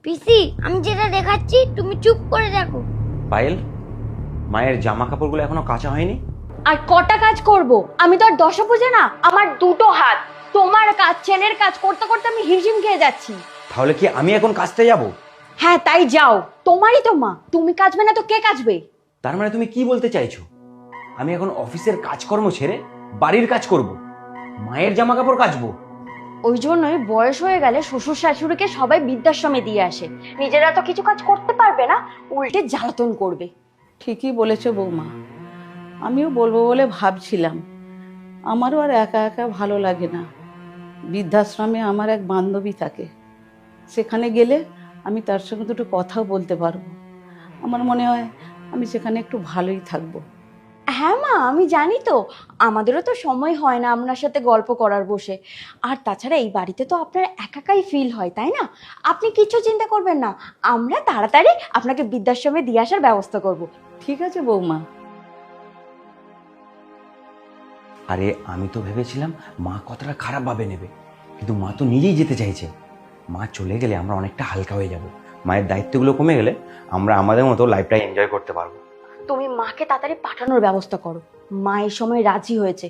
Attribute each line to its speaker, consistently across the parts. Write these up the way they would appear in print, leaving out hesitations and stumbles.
Speaker 1: পিসি, আমি যেটা দেখাচ্ছি তুমি চুপ করে দেখো।
Speaker 2: পায়েল, মায়ের জামা কাপড়গুলো এখনো কাঁচা হয়নি?
Speaker 3: আর কটা কাজ করব? আমি তো আর দশা বুঝে না, আমার দুটো হাত। তোমার কাজ, ছেলের কাজ করতে করতে আমি হিমশিম খেয়ে যাচ্ছি।
Speaker 2: তাহলে কি আমি এখন কাচতে যাব?
Speaker 3: হ্যাঁ তাই যাও, তোমারই তো মা, তুমি কাচবে না তো কে কাচবে?
Speaker 2: তার মানে তুমি কি বলতে চাইছো? আমি এখন অফিসের কাজকর্ম ছেড়ে বাড়ির কাজ করব, মায়ের জামা কাপড় কাচবো?
Speaker 3: ওই জন্যই বয়স হয়ে গেলে শ্বশুর শাশুড়িকে সবাই বৃদ্ধাশ্রমে দিয়ে আসে। নিজেরা তো কিছু কাজ করতে পারবে না, উল্টে জ্বালাতন করবে।
Speaker 4: ঠিকই বলেছো বৌমা, আমিও বলবো বলে ভাবছিলাম। আমারও আর একা একা ভালো লাগে না। বৃদ্ধাশ্রমে আমার এক বান্ধবী থাকে, সেখানে গেলে আমি তার সঙ্গে দুটো কথাও বলতে পারবো। আমার মনে হয় আমি সেখানে একটু ভালোই থাকবো।
Speaker 3: হ্যাঁ মা, আমি জানি তো, আমাদেরও তো সময় হয় না আপনার সাথে গল্প করার বসে। আর তাছাড়া এই বাড়িতে তো আপনার একাকাই ফিল হয়, তাই না? আপনি কিছু চিন্তা করবেন না, আমরা তাড়াতাড়ি আপনাকে বৃদ্ধাশ্রমে দিয়ে আসার ব্যবস্থা করব।
Speaker 4: ঠিক আছে বৌমা।
Speaker 2: আরে আমি তো ভেবেছিলাম মা কথাটা খারাপ ভাবে নেবে, কিন্তু মা তো নিজেই যেতে চাইছে। মা চলে গেলে আমরা অনেকটা হালকা হয়ে যাব, মায়ের দায়িত্বগুলো কমে গেলে আমরা আমাদের মতো লাইফটা এনজয় করতে পারবো।
Speaker 3: তুমি মাকে তাড়াতাড়ি পাঠানোর ব্যবস্থা করো। মা এই সময় রাজি হয়েছে,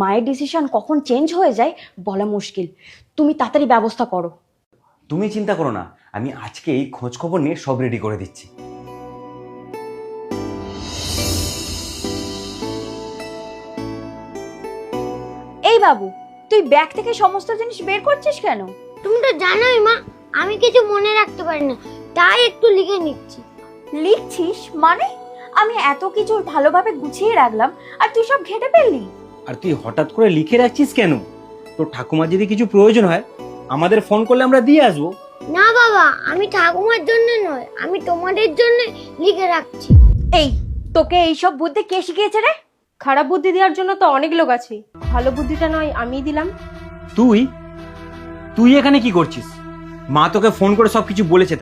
Speaker 3: মায়ের ডিসিশন কখন চেঞ্জ হয়ে যায় বলা মুশকিল। তুমি তাড়াতাড়ি ব্যবস্থা করো।
Speaker 2: তুমি চিন্তা করো না, আমি আজকেই খোঁজ খবর নিয়ে সব রেডি করে দিচ্ছি।
Speaker 3: এই বাবু, তুই ব্যাগ থেকে সমস্ত জিনিস বের করছিস কেন?
Speaker 1: তুমি তো জানোই মা, আমি কিছু মনে রাখতে পারি না, তাই একটু লিখে নিচ্ছি।
Speaker 3: লিখছিস মানে? আমি এত কিছু ভালোভাবে গুছিয়ে রাখলাম আর তুই সব ঘেঁটে ফেললি।
Speaker 5: আর তুই হঠাৎ করে লিখে রাখছিস কেন? তোর ঠাকুমার যদি কিছু প্রয়োজন হয় আমাদের ফোন করলে আমরা দিয়ে আসবো।
Speaker 1: না বাবা, আমি ঠাকুমার জন্য নয়, আমি তোমাদের জন্য লিখে রাখছি।
Speaker 3: এই, তোকে এইসব বুদ্ধি কে শিখিয়েছে রে?
Speaker 6: খারাপ বুদ্ধি দেওয়ার জন্য তো অনেক লোক আছে, ভালো বুদ্ধিটা নয় আমিই দিলাম।
Speaker 5: তুই তুই এখানে কি করছিস? মা তোকে ফোন করে সবকিছু বলেছে।